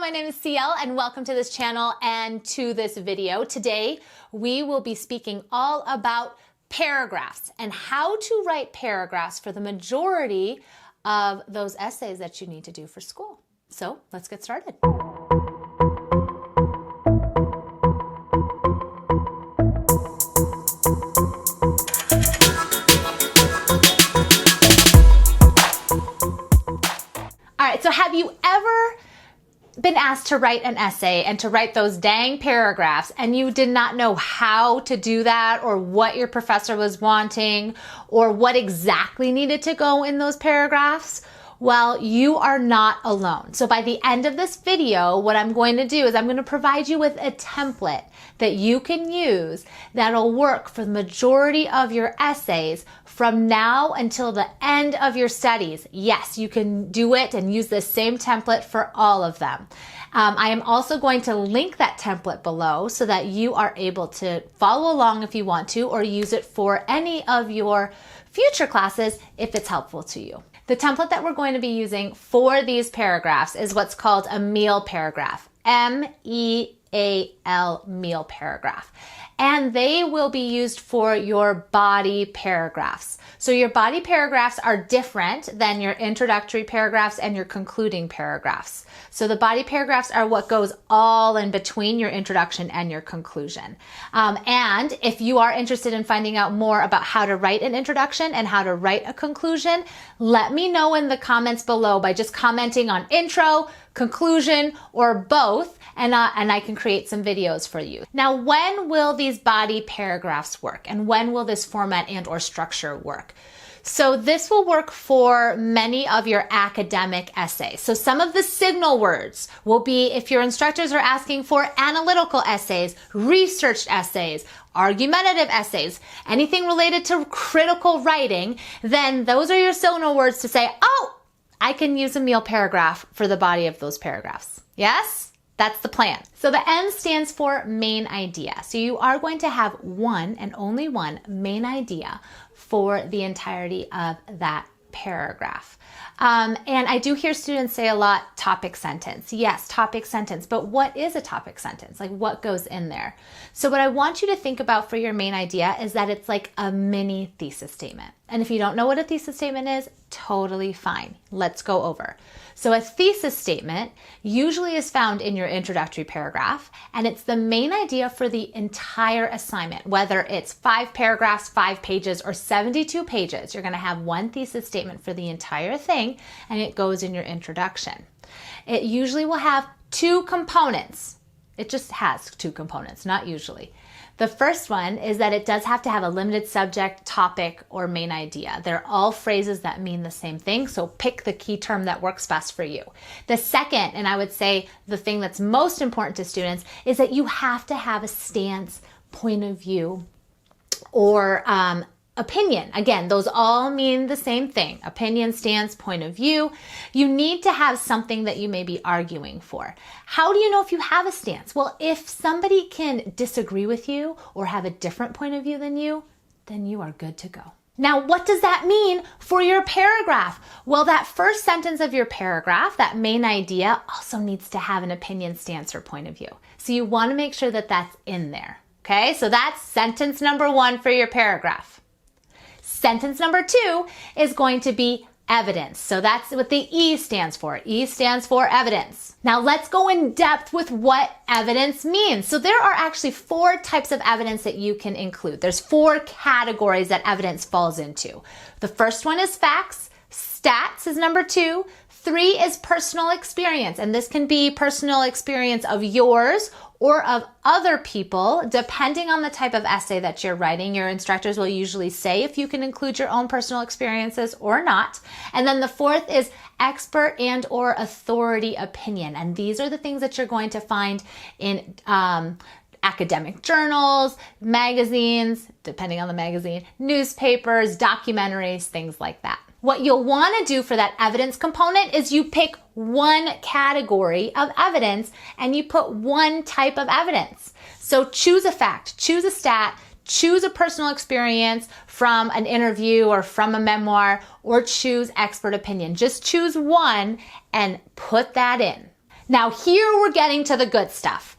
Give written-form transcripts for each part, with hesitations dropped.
my name is CL and welcome to this channel and to this video. Today, we will be speaking all about paragraphs and how to write paragraphs for the majority of those essays that you need to do for school. So let's get started. All right, so have you ever been asked to write an essay and to write those dang paragraphs and you did not know how to do that or what your professor was wanting or what exactly needed to go in those paragraphs? Well, you are not alone. So by the end of this video, what I'm going to do is I'm going to provide you with a template that you can use that'll work for the majority of your essays from now until the end of your studies. Yes, you can do it and use the same template for all of them. I am also going to link that template below so that you are able to follow along if you want to, or use it for any of your future classes if it's helpful to you. The template that we're going to be using for these paragraphs is what's called a meal paragraph, M-E-A-L, meal paragraph. And they will be used for your body paragraphs. So your body paragraphs are different than your introductory paragraphs and your concluding paragraphs. So the body paragraphs are what goes all in between your introduction and your conclusion. And if you are interested in finding out more about how to write an introduction and how to write a conclusion, let me know in the comments below by just commenting on intro, conclusion, or both, and I can create some videos for you. Now, when will these body paragraphs work? And when will this format and or structure work? So this will work for many of your academic essays. So some of the signal words will be if your instructors are asking for analytical essays, researched essays, argumentative essays, anything related to critical writing, then those are your signal words to say, oh, I can use a meal paragraph for the body of those paragraphs. Yes? That's the plan. So the M stands for main idea. So you are going to have one and only one main idea for the entirety of that paragraph. And I do hear students say a lot, topic sentence. Yes, topic sentence, but what is a topic sentence? Like what goes in there? So what I want you to think about for your main idea is that it's like a mini thesis statement. And if you don't know what a thesis statement is, totally fine. Let's go over. So a thesis statement usually is found in your introductory paragraph, and it's the main idea for the entire assignment, whether it's 5 paragraphs, 5 pages, or 72 pages. You're going to have one thesis statement for the entire thing, and it goes in your introduction. It usually will have 2 components. It just has 2 components, not usually. The first one is that it does have to have a limited subject, topic, or main idea. They're all phrases that mean the same thing, so pick the key term that works best for you. The second, and I would say the thing that's most important to students, is that you have to have a stance, point of view, or opinion. Again, those all mean the same thing. Opinion, stance, point of view. You need to have something that you may be arguing for. How do you know if you have a stance? Well, if somebody can disagree with you or have a different point of view than you, then you are good to go. Now, what does that mean for your paragraph? Well, that first sentence of your paragraph, that main idea, also needs to have an opinion, stance, or point of view. So you want to make sure that that's in there. Okay, so that's sentence number 1 for your paragraph. Sentence number 2 is going to be evidence. So that's what the E stands for. E stands for evidence. Now let's go in depth with what evidence means. So there are actually 4 types of evidence that you can include. There's 4 categories that evidence falls into. The first one is facts. Stats is number 2. 3 is personal experience, and this can be personal experience of yours or of other people, depending on the type of essay that you're writing. Your instructors will usually say if you can include your own personal experiences or not. And then the 4th is expert and or authority opinion. And these are the things that you're going to find in academic journals, magazines, depending on the magazine, newspapers, documentaries, things like that. What you'll want to do for that evidence component is you pick one category of evidence and you put one type of evidence. So choose a fact, choose a stat, choose a personal experience from an interview or from a memoir, or choose expert opinion. Just choose one and put that in. Now here we're getting to the good stuff.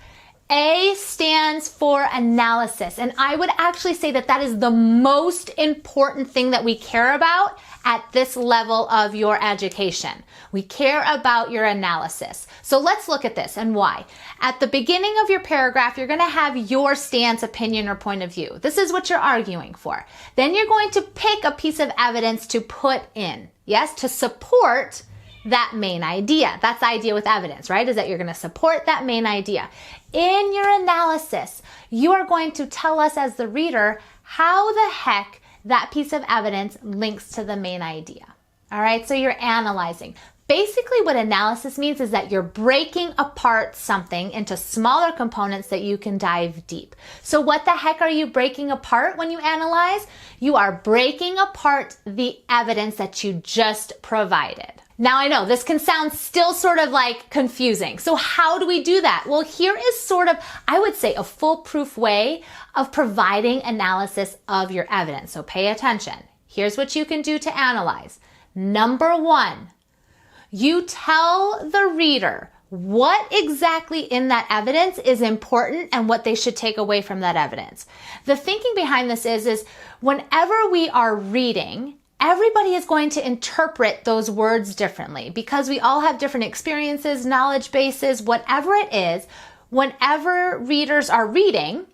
A stands for analysis, and I would actually say that that is the most important thing that we care about at this level of your education. We care about your analysis. So let's look at this and why. At the beginning of your paragraph, you're going to have your stance, opinion, or point of view. This is what you're arguing for. Then you're going to pick a piece of evidence to put in, yes, to support that main idea. That's the idea with evidence, right? Is that you're going to support that main idea. In your analysis, you are going to tell us as the reader how the heck that piece of evidence links to the main idea. All right, so you're analyzing. Basically, what analysis means is that you're breaking apart something into smaller components that you can dive deep. So what the heck are you breaking apart when you analyze? You are breaking apart the evidence that you just provided. Now I know this can sound still sort of like confusing. So how do we do that? Well, here is sort of, I would say, a foolproof way of providing analysis of your evidence. So pay attention. Here's what you can do to analyze. Number one, you tell the reader what exactly in that evidence is important and what they should take away from that evidence. The thinking behind this is whenever we are reading, everybody is going to interpret those words differently because we all have different experiences, knowledge bases, whatever it is. Whenever readers are reading,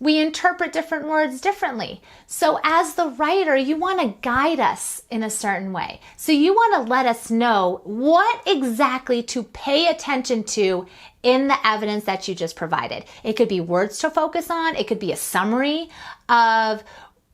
we interpret different words differently. So as the writer, you want to guide us in a certain way. So you want to let us know what exactly to pay attention to in the evidence that you just provided. It could be words to focus on. It could be a summary of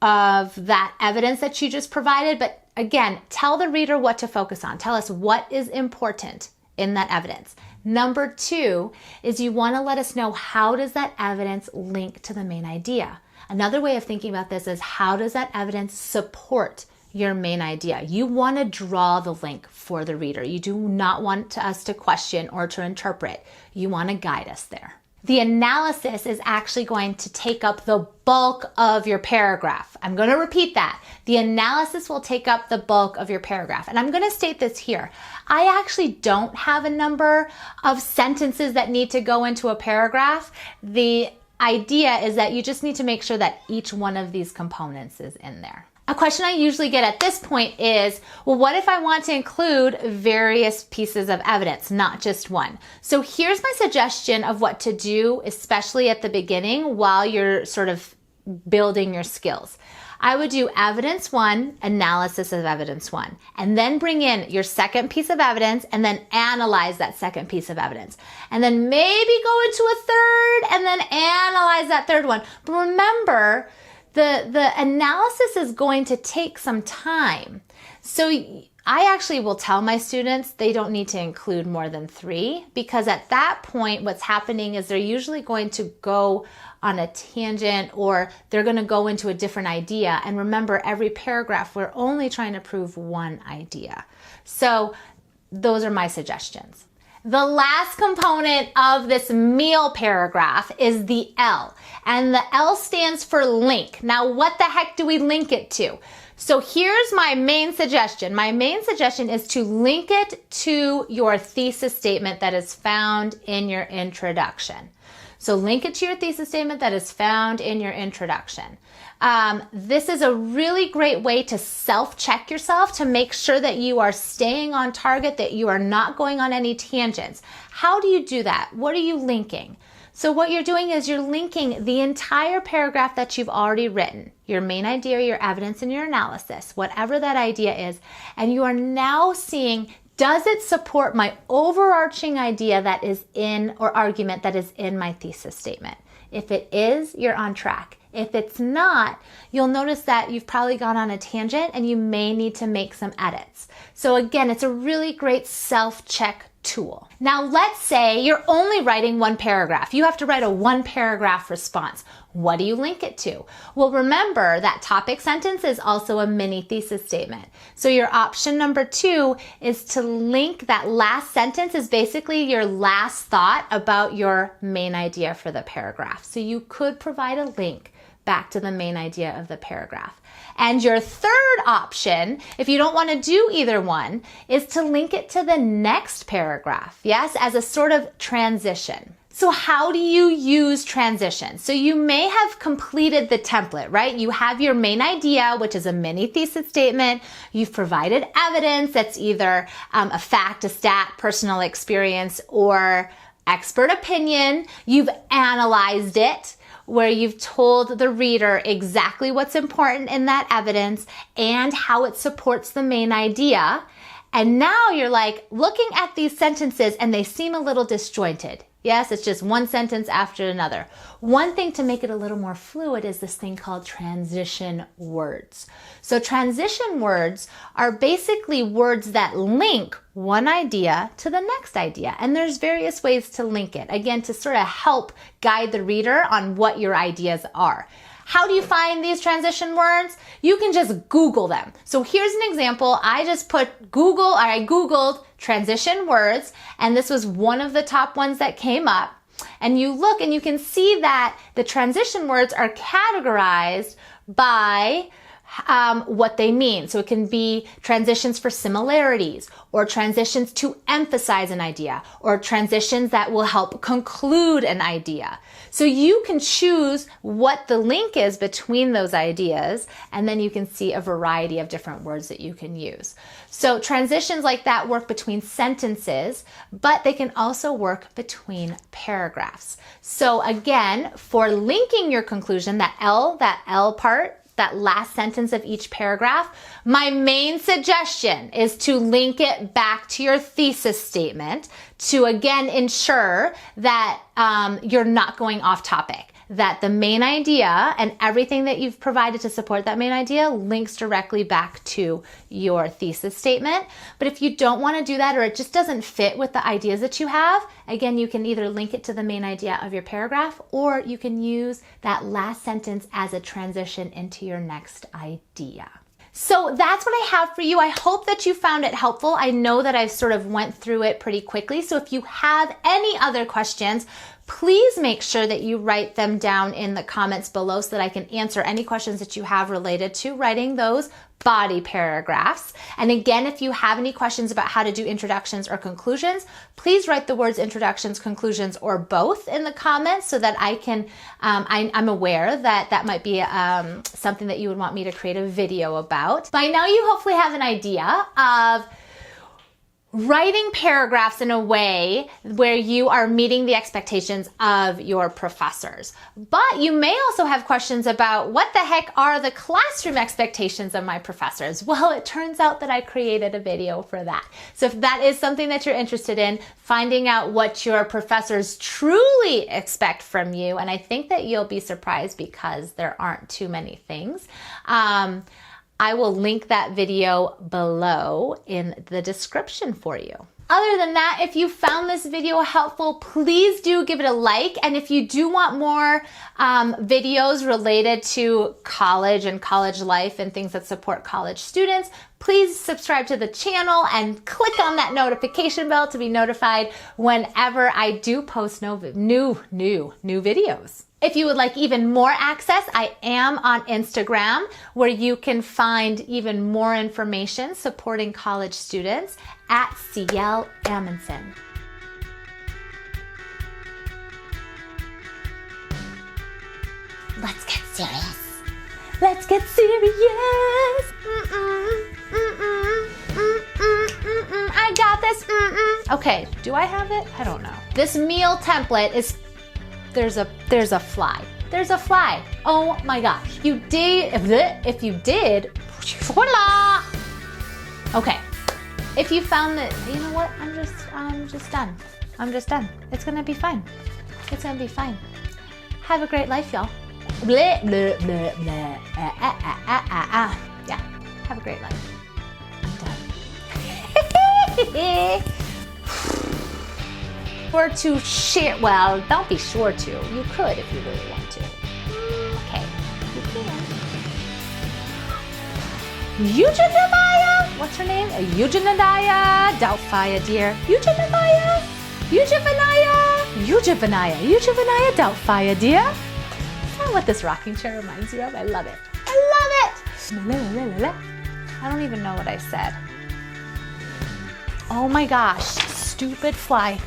that evidence that you just provided. But again, tell the reader what to focus on. Tell us what is important in that evidence. Number two is you want to let us know how does that evidence link to the main idea. Another way of thinking about this is how does that evidence support your main idea? You want to draw the link for the reader. You do not want us to question or to interpret. You want to guide us there. The analysis is actually going to take up the bulk of your paragraph. I'm going to repeat that. The analysis will take up the bulk of your paragraph. And I'm going to state this here. I actually don't have a number of sentences that need to go into a paragraph. The idea is that you just need to make sure that each one of these components is in there. A question I usually get at this point is, well, what if I want to include various pieces of evidence, not just one? So here's my suggestion of what to do, especially at the beginning while you're sort of building your skills. I would do evidence one, analysis of evidence one, and then bring in your second piece of evidence and then analyze that second piece of evidence. And then maybe go into a third and then analyze that third one. But remember, the analysis is going to take some time. So I actually will tell my students they don't need to include more than 3 because at that point what's happening is they're usually going to go on a tangent or they're going to go into a different idea. And remember, every paragraph we're only trying to prove one idea. So those are my suggestions. The last component of this meal paragraph is the L, and the L stands for link. Now, what the heck do we link it to? So here's my main suggestion. My main suggestion is to link it to your thesis statement that is found in your introduction. So link it to your thesis statement that is found in your introduction. This is a really great way to self-check yourself to make sure that you are staying on target, that you are not going on any tangents. How do you do that? What are you linking? So what you're doing is you're linking the entire paragraph that you've already written, your main idea, your evidence, and your analysis, whatever that idea is, and you are now seeing, does it support my overarching idea that is in, or argument that is in my thesis statement? If it is, you're on track. If it's not, you'll notice that you've probably gone on a tangent and you may need to make some edits. So again, it's a really great self-check tool. Now let's say you're only writing one paragraph. You have to write a 1-paragraph response. What do you link it to? Well, remember that topic sentence is also a mini thesis statement. So your option number 2 is to link that last sentence is basically your last thought about your main idea for the paragraph. So you could provide a link back to the main idea of the paragraph. And your third option, if you don't want to do either one, is to link it to the next paragraph, yes, as a sort of transition. So how do you use transition? So you may have completed the template, right? You have your main idea, which is a mini thesis statement. You've provided evidence that's either a fact, a stat, personal experience, or expert opinion. You've analyzed it, where you've told the reader exactly what's important in that evidence and how it supports the main idea. And now you're like looking at these sentences and they seem a little disjointed. Yes, it's just one sentence after another. One thing to make it a little more fluid is this thing called transition words. So transition words are basically words that link one idea to the next idea. And there's various ways to link it, again, to sort of help guide the reader on what your ideas are. How do you find these transition words? You can just Google them. So here's an example. I just put I Googled transition words, and this was one of the top ones that came up. And you look and you can see that the transition words are categorized by what they mean. So it can be transitions for similarities, or transitions to emphasize an idea, or transitions that will help conclude an idea. So you can choose what the link is between those ideas, and then you can see a variety of different words that you can use. So transitions like that work between sentences, but they can also work between paragraphs. So again, for linking your conclusion, that L part, that last sentence of each paragraph, my main suggestion is to link it back to your thesis statement to again ensure that you're not going off topic, that the main idea and everything that you've provided to support that main idea links directly back to your thesis statement. But if you don't want to do that, or it just doesn't fit with the ideas that you have, again, you can either link it to the main idea of your paragraph, or you can use that last sentence as a transition into your next idea. So that's what I have for you. I hope that you found it helpful. I know that I've sort of went through it pretty quickly. So if you have any other questions, please make sure that you write them down in the comments below so that I can answer any questions that you have related to writing those body paragraphs. And again, if you have any questions about how to do introductions or conclusions, please write the words introductions, conclusions, or both in the comments so that I can, I'm aware that that might be something that you would want me to create a video about. By now you hopefully have an idea of writing paragraphs in a way where you are meeting the expectations of your professors. But you may also have questions about what the heck are the classroom expectations of my professors? Well, it turns out that I created a video for that. So if that is something that you're interested in, finding out what your professors truly expect from you, and I think that you'll be surprised because there aren't too many things, I will link that video below in the description for you. Other than that, if you found this video helpful, please do give it a like. And if you do want more videos related to college and college life and things that support college students, please subscribe to the channel and click on that notification bell to be notified whenever I do post new videos. If you would like even more access, I am on Instagram, where you can find even more information supporting college students at CL Amundsen. Let's get serious. Let's get serious. I got this. Okay, do I have it? I don't know. This meal template is there's a fly. There's a fly. Oh my gosh. If you did, voila! Okay. If you found that, you know what? I'm just done. I'm just done. It's gonna be fine. It's gonna be fine. Have a great life, y'all. Blah, blah, blah, blah. Yeah. Have a great life. I'm done. Sure to share, well, don't be sure to. You could if you really want to. Okay, you can. Eugenamaya? What's her name? Eugenamaya Doubtfire, dear. Eugenamaya Doubtfire, dear. that what this rocking chair reminds you of? I love it. I love it. I don't even know what I said. Oh my gosh, stupid fly.